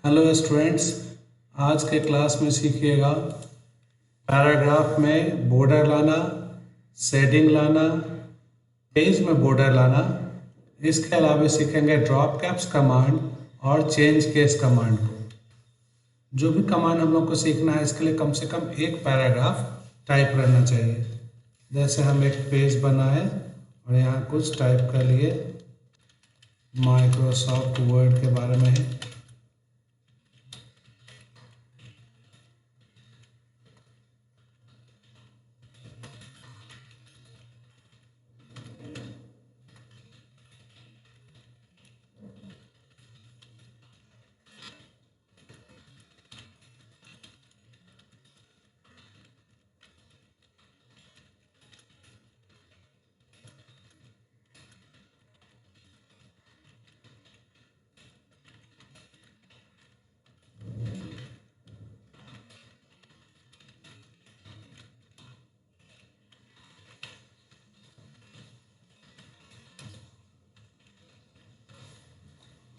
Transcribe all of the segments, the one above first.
Hello students, आज के class में सीखिएगा पैराग्राफ में बॉर्डर लाना, शेडिंग लाना, पेज में बॉर्डर लाना। इसके अलावा सीखेंगे ड्रॉप कैप्स कमांड और चेंज केस कमांड को। जो भी कमांड हम लोग को सीखना है इसके लिए कम से कम एक पैराग्राफ टाइप करना चाहिए। जैसे हम एक पेज बनाए और यहाँ कुछ टाइप कर लिए, माइक्रोसॉफ्ट वर्ड के बारे में है।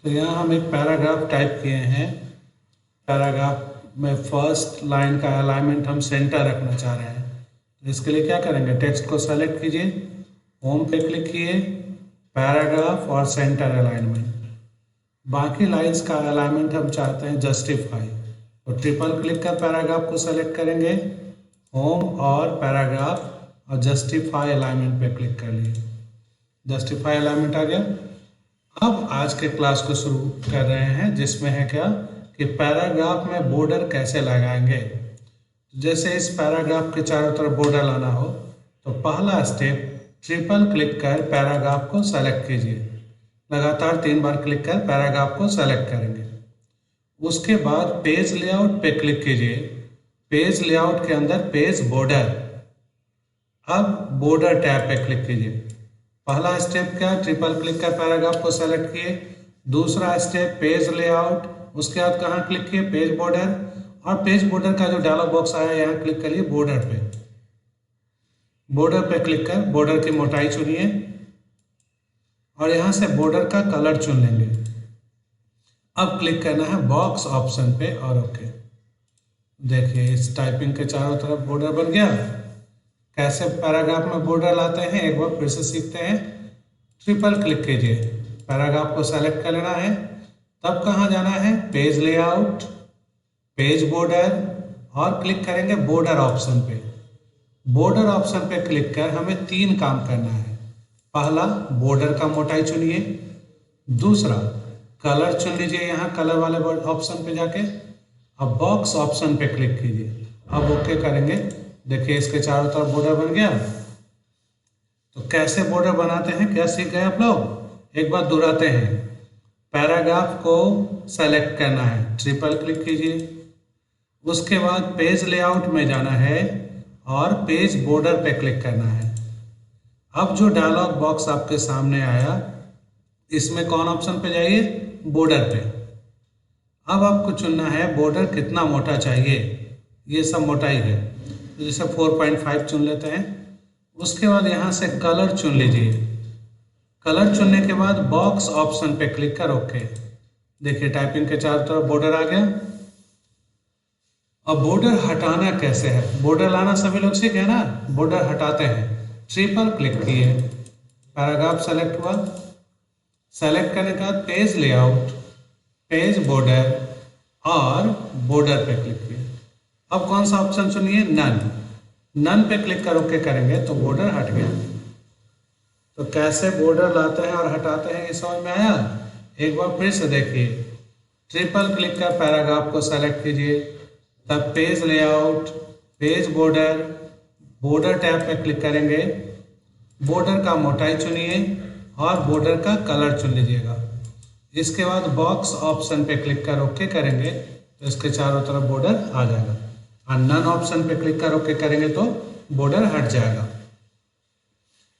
तो यहाँ हम एक पैराग्राफ टाइप किए हैं। पैराग्राफ में फर्स्ट लाइन का अलाइनमेंट हम सेंटर रखना चाह रहे हैं। तो इसके लिए क्या करेंगे, टेक्स्ट को सेलेक्ट कीजिए, होम पे क्लिक किए, पैराग्राफ और सेंटर अलाइनमेंट। बाकी लाइंस का अलाइनमेंट हम चाहते हैं जस्टिफाई, तो ट्रिपल क्लिक कर पैराग्राफ को सेलेक्ट करेंगे, होम और पैराग्राफ और जस्टिफाई अलाइनमेंट पे क्लिक कर लिए। जस्टिफाई अलाइनमेंट आ गया। अब आज के क्लास को शुरू कर रहे हैं, जिसमें है क्या कि पैराग्राफ में बॉर्डर कैसे लगाएंगे। जैसे इस पैराग्राफ के चारों तरफ बॉर्डर लाना हो तो पहला स्टेप, ट्रिपल क्लिक कर पैराग्राफ को सेलेक्ट कीजिए। लगातार 3 बार क्लिक कर पैराग्राफ को सेलेक्ट करेंगे। उसके बाद पेज लेआउट पे क्लिक कीजिए। पेज लेआउट के अंदर पेज बॉर्डर, अब बॉर्डर टैब पे क्लिक कीजिए। पहला स्टेप क्या, ट्रिपल क्लिक कर पैराग्राफ को सेलेक्ट किए। दूसरा स्टेप पेज लेआउट, उसके बाद कहाँ क्लिक किए, पेज बॉर्डर, और पेज बॉर्डर का जो डायलॉग बॉक्स आया यहाँ क्लिक करिए बॉर्डर पे। बॉर्डर पे क्लिक कर बॉर्डर की मोटाई चुनिए और यहाँ से बॉर्डर का कलर चुन लेंगे। अब क्लिक करना है बॉक्स ऑप्शन पे और ओके। देखिए इस टाइपिंग के चारों तरफ बॉर्डर बन गया। कैसे पैराग्राफ में बॉर्डर लाते हैं एक बार फिर से सीखते हैं। ट्रिपल क्लिक कीजिए, पैराग्राफ को सेलेक्ट कर लेना है, तब कहाँ जाना है, पेज लेआउट, पेज बॉर्डर, और क्लिक करेंगे बॉर्डर ऑप्शन पे। बॉर्डर ऑप्शन पे क्लिक कर हमें 3 काम करना है। पहला, बॉर्डर का मोटाई चुनिए। दूसरा, कलर चुन लीजिए यहाँ कलर वाले ऑप्शन पे जाके। अब बॉक्स ऑप्शन पे क्लिक कीजिए। अब ओके करेंगे। देखिए इसके चारों तरफ बॉर्डर बन गया। तो कैसे बॉर्डर बनाते हैं, क्या सीख गए आप लोग, एक बार दोहराते हैं। पैराग्राफ को सेलेक्ट करना है, ट्रिपल क्लिक कीजिए। उसके बाद पेज लेआउट में जाना है और पेज बॉर्डर पे क्लिक करना है। अब जो डायलॉग बॉक्स आपके सामने आया, इसमें कौन ऑप्शन पे जाइए, बॉर्डर पे। अब आपको चुनना है बॉर्डर कितना मोटा चाहिए, ये सब मोटाई है, तो जैसे 4.5 चुन लेते हैं। उसके बाद यहाँ से कलर चुन लीजिए। कलर चुनने के बाद बॉक्स ऑप्शन पे क्लिक कर ओके। देखिए टाइपिंग के चारों तरफ बॉर्डर आ गया। अब बॉर्डर हटाना कैसे है, बॉर्डर लाना सभी लोग सीखे हैं ना। बॉर्डर हटाते हैं, ट्रिपल क्लिक किए, पैराग्राफ सेलेक्ट हुआ। सेलेक्ट करने के बाद पेज लेआउट, पेज बॉर्डर और बॉर्डर पे क्लिक किए। अब कौन सा ऑप्शन चुनिए, नन। नन पे क्लिक कर ओके करेंगे तो बॉर्डर हट गया। तो कैसे बॉर्डर लाते हैं और हटाते हैं ये समझ में आया। एक बार फिर से देखिए, ट्रिपल क्लिक कर पैराग्राफ को सेलेक्ट कीजिए, तब page layout, page border, border tab पे क्लिक करेंगे, बॉर्डर का मोटाई चुनिए और बॉर्डर का कलर चुन लीजिएगा। इसके बाद बॉक्स ऑप्शन पे क्लिक कर ओके करेंगे तो इसके चारों तरफ बॉर्डर आ जाएगा। और नन ऑप्शन पे क्लिक कर ओके करेंगे तो बॉर्डर हट जाएगा।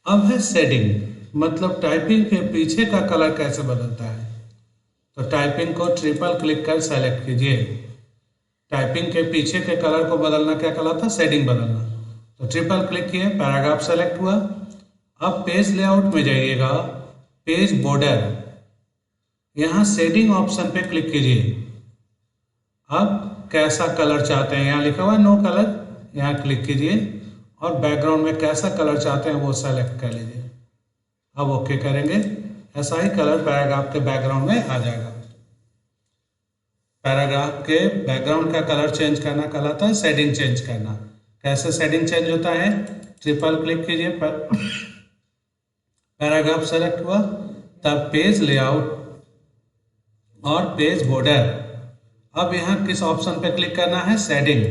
अब है शेडिंग, मतलब टाइपिंग के पीछे का कलर कैसे बदलता है। तो टाइपिंग को ट्रिपल क्लिक कर सेलेक्ट कीजिए। टाइपिंग के पीछे के कलर को बदलना क्या कहलाता है, शेडिंग बदलना। तो ट्रिपल क्लिक किए, पैराग्राफ सेलेक्ट हुआ। अब पेज लेआउट में जाइएगा, पेज बॉर्डर, यहाँ शेडिंग ऑप्शन पे क्लिक कीजिए। अब कैसा कलर चाहते हैं, यहाँ लिखा हुआ है नो कलर, यहाँ क्लिक कीजिए और बैकग्राउंड में कैसा कलर चाहते हैं वो सेलेक्ट कर लीजिए। अब ओके करेंगे, ऐसा ही कलर पैराग्राफ के बैकग्राउंड में आ जाएगा। पैराग्राफ के बैकग्राउंड का कलर चेंज करना कहलाता है शेडिंग चेंज करना। कैसे शेडिंग चेंज होता है, ट्रिपल क्लिक कीजिए, पैराग्राफ सेलेक्ट हुआ, तब पेज लेआउट और पेज बॉर्डर। अब यहाँ किस ऑप्शन पे क्लिक करना है, शेडिंग।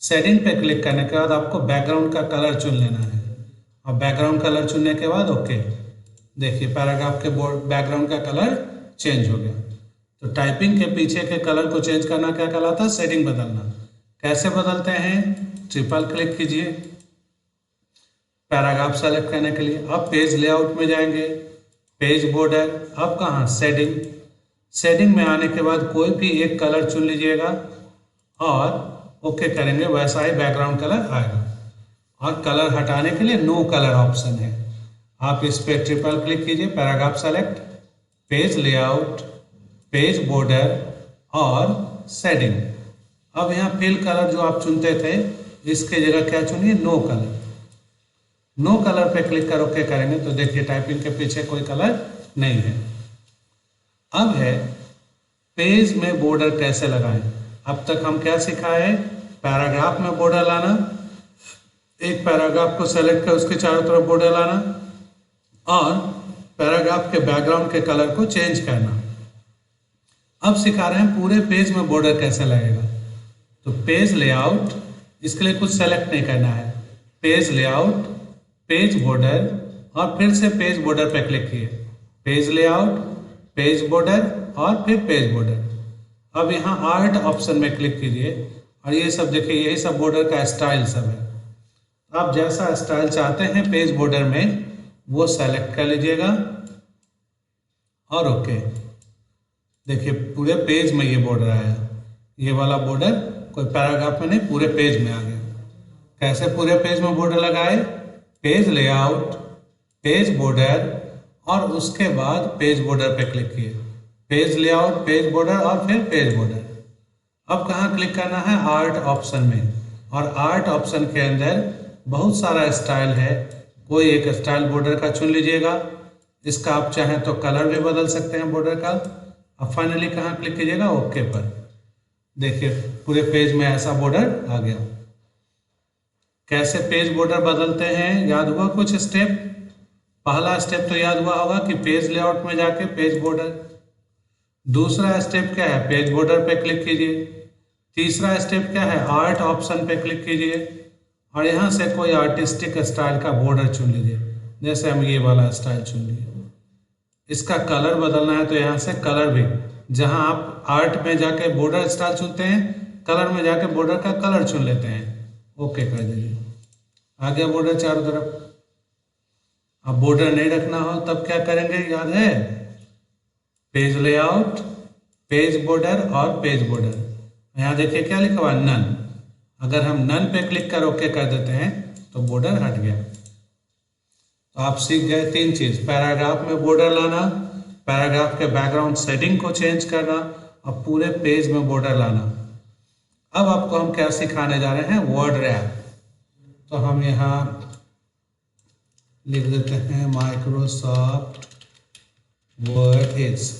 शेडिंग पे क्लिक करने के बाद आपको बैकग्राउंड का कलर चुन लेना है और बैकग्राउंड कलर चुनने के बाद ओके, देखिए पैराग्राफ के बैकग्राउंड का कलर चेंज हो गया। तो टाइपिंग के पीछे के कलर को चेंज करना क्या कहलाता है, शेडिंग बदलना। कैसे बदलते हैं, ट्रिपल क्लिक कीजिए पैराग्राफ सेलेक्ट करने के लिए। अब पेज लेआउट में जाएंगे, पेज बॉर्डर, अब कहाँ, शेडिंग। शेडिंग में आने के बाद कोई भी एक कलर चुन लीजिएगा और ओके करेंगे, वैसा ही बैकग्राउंड कलर आएगा। और कलर हटाने के लिए नो कलर ऑप्शन है, आप इस पे ट्रिपल क्लिक कीजिए, paragraph select, page layout, page border और शेडिंग। अब यहाँ फिल कलर जो आप चुनते थे इसके जगह क्या चुनिए, नो कलर। नो कलर पे क्लिक कर ओके करेंगे तो देखिए टाइपिंग के पीछे कोई कलर नहीं है। अब है पेज में बॉर्डर कैसे लगाएं। अब तक हम क्या सीखा है, पैराग्राफ में बॉर्डर लाना, एक पैराग्राफ को सेलेक्ट कर उसके चारों तरफ बॉर्डर लाना और पैराग्राफ के बैकग्राउंड के कलर को चेंज करना। अब सिखा रहे हैं पूरे पेज में बॉर्डर कैसे लगेगा। तो पेज लेआउट, इसके लिए कुछ सेलेक्ट नहीं करना है, पेज लेआउट, पेज बॉर्डर और फिर से पेज बॉर्डर पे क्लिक किए, पेज लेआउट, पेज बॉर्डर और फिर पेज बॉर्डर। अब यहाँ आर्ट ऑप्शन में क्लिक कीजिए और ये सब देखिए, यही सब बॉर्डर का स्टाइल सब है। आप जैसा स्टाइल चाहते हैं पेज बॉर्डर में वो सेलेक्ट कर लीजिएगा और ओके, देखिए पूरे पेज में ये बॉर्डर आया। ये वाला बॉर्डर कोई पैराग्राफ में नहीं, पूरे पेज में आ गया। कैसे पूरे पेज में बॉर्डर लगाए, पेज लेआउट, पेज बॉर्डर और उसके बाद पेज बॉर्डर पे क्लिक किए, पेज लेआउट, पेज बॉर्डर और फिर पेज बॉर्डर। अब कहाँ क्लिक करना है, आर्ट ऑप्शन में। और आर्ट ऑप्शन के अंदर बहुत सारा स्टाइल है, कोई एक स्टाइल बॉर्डर का चुन लीजिएगा। इसका आप चाहें तो कलर भी बदल सकते हैं बॉर्डर का। अब फाइनली कहाँ क्लिक कीजिएगा, ओके पर। देखिए पूरे पेज में ऐसा बॉर्डर आ गया। कैसे पेज बॉर्डर बदलते हैं, याद हुआ कुछ स्टेप। पहला स्टेप तो याद हुआ होगा कि पेज लेआउट में जाके पेज बॉर्डर। दूसरा स्टेप क्या है, पेज बॉर्डर पे क्लिक कीजिए। तीसरा स्टेप क्या है, आर्ट ऑप्शन पे क्लिक कीजिए और यहाँ से कोई आर्टिस्टिक स्टाइल का बॉर्डर चुन लीजिए। जैसे हम ये वाला स्टाइल चुन लिए। इसका कलर बदलना है तो यहाँ से कलर भी, जहाँ आप आर्ट में जाके बॉर्डर स्टाइल चुनते हैं, कलर में जाके बॉर्डर का कलर चुन लेते हैं, ओके कर दीजिए। आ गया बॉर्डर चारों तरफ। अब बॉर्डर नहीं रखना हो तब क्या करेंगे, याद है, पेज लेआउट, पेज बॉर्डर और पेज बॉर्डर। यहाँ देखिए क्या लिखा हुआ, नन। अगर हम नन पे क्लिक कर ओके कर देते हैं तो बॉर्डर हट गया। तो आप सीख गए तीन चीज, पैराग्राफ में बॉर्डर लाना, पैराग्राफ के बैकग्राउंड सेटिंग को चेंज करना और पूरे पेज में बॉर्डर लाना। अब आपको हम क्या सिखाने जा रहे हैं, वर्ड रैप। तो हम यहाँ लिख देते हैं माइक्रोसॉफ्ट वर्ड इज,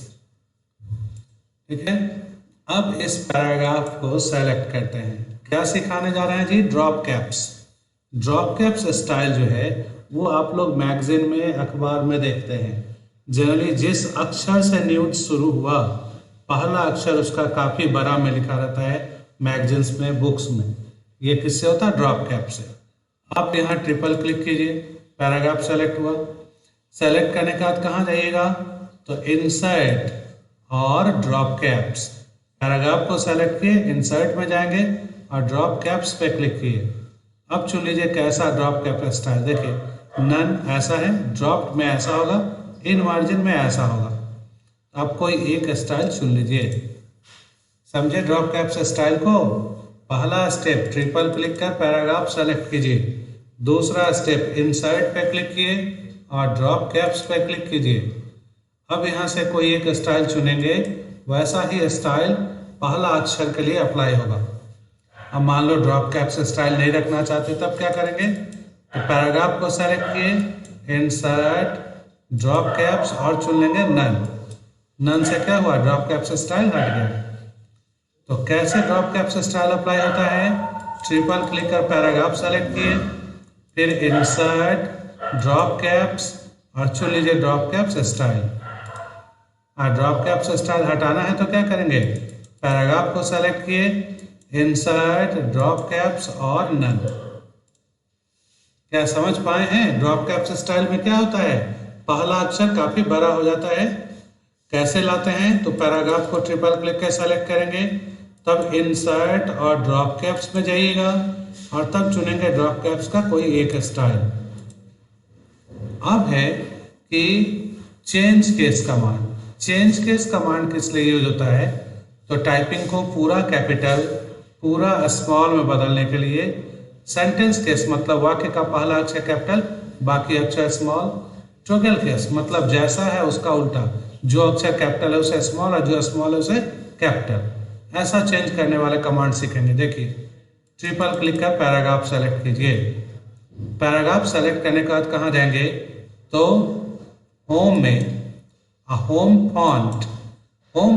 ठीक है। अब इस पैराग्राफ को सेलेक्ट करते हैं। क्या सिखाने जा रहे हैं जी, drop caps. Drop caps style जो है वो आप लोग मैगजीन में, अखबार में देखते हैं। जनरली जिस अक्षर से न्यूज़ शुरू हुआ, पहला अक्षर उसका काफ़ी बड़ा में लिखा रहता है मैगजीन्स में, बुक्स में। ये किससे होता है, ड्रॉप कैप से। आप यहाँ ट्रिपल क्लिक कीजिए, पैराग्राफ सेलेक्ट हुआ। सेलेक्ट करने के बाद कहाँ जाइएगा, तो इंसर्ट और ड्रॉप कैप्स। पैराग्राफ को सेलेक्ट किए, इंसर्ट में जाएंगे और ड्रॉप कैप्स पे क्लिक किए। अब चुन लीजिए कैसा ड्रॉप कैप स्टाइल। देखिए नन ऐसा है, ड्रॉप में ऐसा होगा, इन मार्जिन में ऐसा होगा। आप कोई एक स्टाइल चुन लीजिए। समझे ड्रॉप कैप्स स्टाइल को। पहला स्टेप ट्रिपल क्लिक कर पैराग्राफ सेलेक्ट कीजिए। दूसरा स्टेप इंसर्ट पे क्लिक किए और ड्रॉप कैप्स पे क्लिक कीजिए। अब यहाँ से कोई एक स्टाइल चुनेंगे, वैसा ही स्टाइल पहला अक्षर के लिए अप्लाई होगा। अब मान लो ड्रॉप कैप्स स्टाइल नहीं रखना चाहते, तब क्या करेंगे? तो पैराग्राफ को सेलेक्ट किए, इंसर्ट ड्रॉप कैप्स और चुन लेंगे नन। नन से क्या हुआ? ड्रॉप कैप्स स्टाइल हट गया। तो कैसे ड्रॉप कैप्स स्टाइल अप्लाई होता है? ट्रिपल क्लिक कर पैराग्राफ सेलेक्ट किए, फिर इंसर्ट ड्रॉप कैप्स और चुन लीजिए ड्रॉप कैप्स स्टाइल। और ड्रॉप कैप्स स्टाइल हटाना है तो क्या करेंगे? पैराग्राफ को सेलेक्ट किए, इंसर्ट ड्रॉप कैप्स और नन। क्या समझ पाए हैं? ड्रॉप कैप्स स्टाइल में क्या होता है? पहला अक्षर काफी बड़ा हो जाता है। कैसे लाते हैं? तो पैराग्राफ को ट्रिपल क्लिक कर सेलेक्ट करेंगे, तब इंसर्ट और ड्रॉप कैप्स में जाइएगा और तब चुनेंगे ड्रॉप कैप्स का कोई एक स्टाइल। अब है कि change case command. Change case command किस लिए यूज होता है? तो टाइपिंग को पूरा कैपिटल पूरा स्मॉल में बदलने के लिए। सेंटेंस केस मतलब वाक्य का पहला अक्षर कैपिटल बाकी अक्षर स्मॉल। टॉगल केस मतलब जैसा है उसका उल्टा, जो अक्षर कैपिटल है उसे स्मॉल और जो स्मॉल है उसे कैपिटल। ऐसा चेंज करने वाले कमांड सीखेंगे। देखिए, ट्रिपल क्लिक कर पैराग्राफ सेलेक्ट कीजिए। पैराग्राफ सेलेक्ट करने के बाद कहाँ जाएंगे? तो होम में होम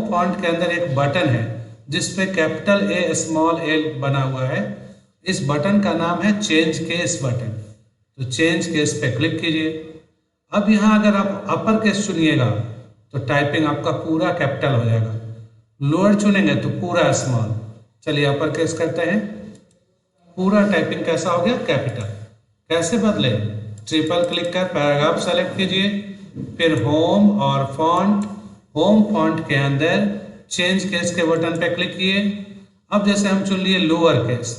फॉन्ट के अंदर एक बटन है जिस पे कैपिटल ए स्मॉल ए बना हुआ है। इस बटन का नाम है चेंज केस बटन। तो चेंज केस पे क्लिक कीजिए। अब यहाँ अगर आप अपर केस चुनिएगा तो टाइपिंग आपका पूरा कैपिटल हो जाएगा। लोअर चुनेंगे तो पूरा स्मॉल। चलिए अपर केस करते हैं। पूरा टाइपिंग कैसा हो गया? कैपिटल। कैसे बदले? ट्रिपल क्लिक कर पैराग्राफ सेलेक्ट कीजिए, फिर होम और फॉन्ट। होम फॉन्ट के अंदर चेंज केस के बटन पे क्लिक किए। अब जैसे हम चुन लिए लोअर केस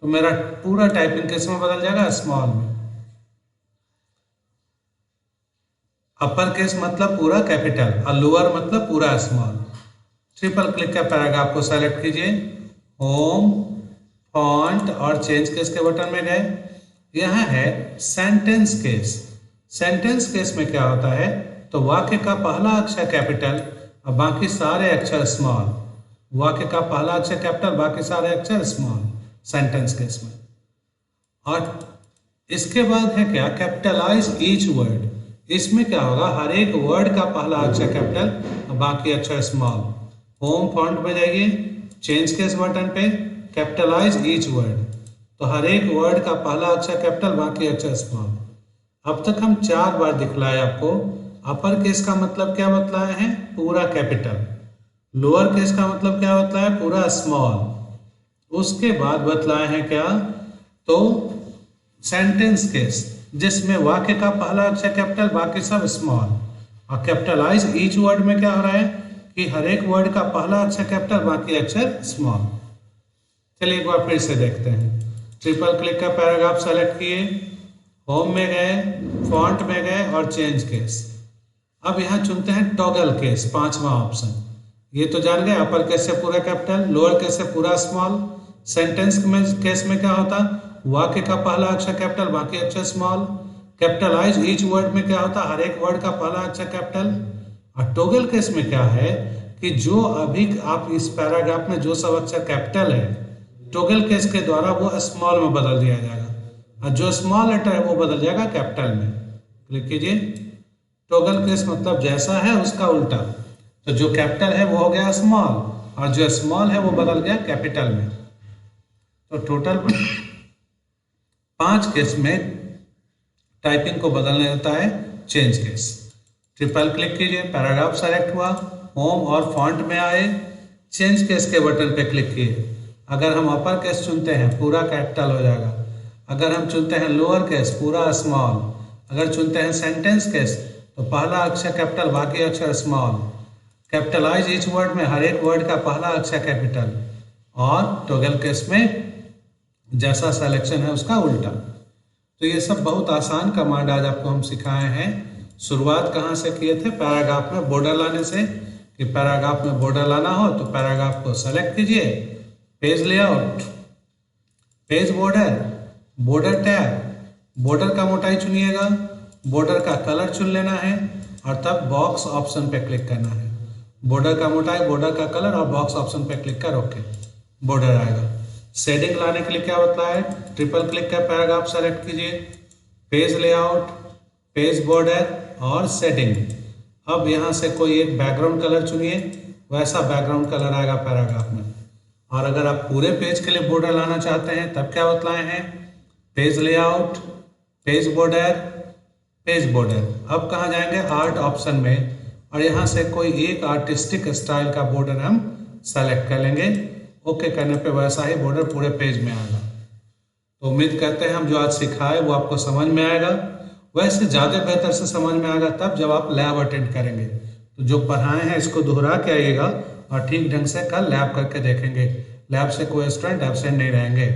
तो मेरा पूरा टाइपिंग केस में बदल जाएगा स्मॉल में। अपर केस मतलब पूरा कैपिटल और लोअर मतलब पूरा स्मॉल। ट्रिपल क्लिक का पैराग्राफ को सेलेक्ट कीजिए, होम फॉन्ट और चेंज केस के बटन में गए। यह है सेंटेंस केस। सेंटेंस केस में क्या होता है? तो वाक्य का पहला अक्षर कैपिटल और बाकी सारे अक्षर स्मॉल। वाक्य का पहला अक्षर कैपिटल बाकी सारे अक्षर स्मॉल सेंटेंस केस में। और इसके बाद है क्या? Capitalise each word. इसमें क्या होगा? हर एक वर्ड का पहला अक्षर कैपिटल और बाकी अक्षर स्मॉल। होम फॉन्ट में जाइए, चेंज केस बटन पे कैपिटलाइज ईच वर्ड। तो हर एक वर्ड का पहला अक्षर कैपिटल बाकी अक्षर स्मॉल। अब तक हम 4 बार दिखलाए आपको। अपर केस का मतलब क्या बतलाए हैं? पूरा कैपिटल। लोअर केस का मतलब क्या बतलाया? पूरा स्मॉल। उसके बाद बतलाए हैं क्या? तो सेंटेंस केस जिसमें वाक्य का पहला अक्षर कैपिटल बाकी सब स्मॉल। और कैपिटलाइज ईच वर्ड में क्या हो रहा है कि हर एक वर्ड का पहला अक्षर कैपिटल बाकी अक्षर स्मॉल। चलिए एक बार फिर से देखते हैं। ट्रिपल क्लिक का पैराग्राफ सेलेक्ट किए, होम में गए, फॉन्ट में गए और चेंज केस। अब यहाँ चुनते हैं टॉगल केस, 5वां ऑप्शन। ये तो जान गए, अपर केस से पूरा कैपिटल, लोअर केस से पूरा स्मॉल। सेंटेंस में केस में क्या होता? वाक्य का पहला अक्षर कैपिटल बाकी अक्षर स्मॉल। कैपिटलाइज ईच वर्ड में क्या होता? हर एक वर्ड का पहला अक्षर कैपिटल। और टॉगल केस में क्या है कि जो अभी आप इस पैराग्राफ में जो सब अक्षर कैपिटल है, टॉगल केस के द्वारा वो स्मॉल में बदल दिया जाएगा और जो स्मॉल लेटर है वो बदल जाएगा कैपिटल में। क्लिक कीजिए। टॉगल केस मतलब जैसा है उसका उल्टा। तो जो कैपिटल है वो हो गया स्मॉल और जो स्मॉल है वो बदल गया कैपिटल में। तो टोटल 5 केस में टाइपिंग को बदलने देता है चेंज केस। ट्रिपल क्लिक कीजिए, पैराग्राफ सेलेक्ट हुआ, होम और फॉन्ट में आए, चेंज केस के बटन पे क्लिक किए। अगर हम अपर केस चुनते हैं पूरा कैपिटल हो जाएगा। अगर हम चुनते हैं लोअर केस पूरा स्मॉल। अगर चुनते हैं सेंटेंस केस तो पहला अक्षर कैपिटल बाकी अक्षर स्मॉल। कैपिटलाइज ईच वर्ड में हर एक वर्ड का पहला अक्षर कैपिटल। और टॉगल केस में जैसा सिलेक्शन है उसका उल्टा। तो ये सब बहुत आसान कमांड आज आपको हम सिखाए हैं। शुरुआत कहाँ से किए थे? पैराग्राफ में बॉर्डर लाने से। कि पैराग्राफ में बॉर्डर लाना हो तो पैराग्राफ को सेलेक्ट कीजिए, page layout, page border, border tab, border का मोटाई चुनिएगा, बॉर्डर का कलर चुन लेना है और तब बॉक्स ऑप्शन पे क्लिक करना है। बॉर्डर का मोटाई, बॉर्डर का कलर और बॉक्स ऑप्शन पे क्लिक कर ओके, बॉर्डर आएगा। शेडिंग लाने के लिए क्या होता है, ट्रिपल क्लिक कर पैराग्राफ सेलेक्ट कीजिए, पेज लेआउट, पेज बॉर्डर और शेडिंग। अब यहाँ से कोई एक बैकग्राउंड कलर चुनिए, वैसा बैकग्राउंड कलर आएगा पैराग्राफ में। और अगर आप पूरे पेज के लिए बॉर्डर लाना चाहते हैं तब क्या बतलाए हैं, page layout, page border, page border. अब कहाँ जाएंगे, आर्ट ऑप्शन में, और यहाँ से कोई एक आर्टिस्टिक स्टाइल का बॉर्डर हम सेलेक्ट कर लेंगे। ओके करने पे वैसा ही बॉर्डर पूरे पेज में आएगा। तो उम्मीद करते हैं हम जो आज सिखाए वो आपको समझ में आएगा। वैसे ज़्यादा बेहतर से समझ में आएगा तब जब आप लैब अटेंड करेंगे। तो जो पढ़ाए हैं इसको दोहरा के आइएगा और ठीक ढंग से कल लैब करके देखेंगे। लैब से कोई स्टूडेंट एब्सेंट नहीं रहेंगे।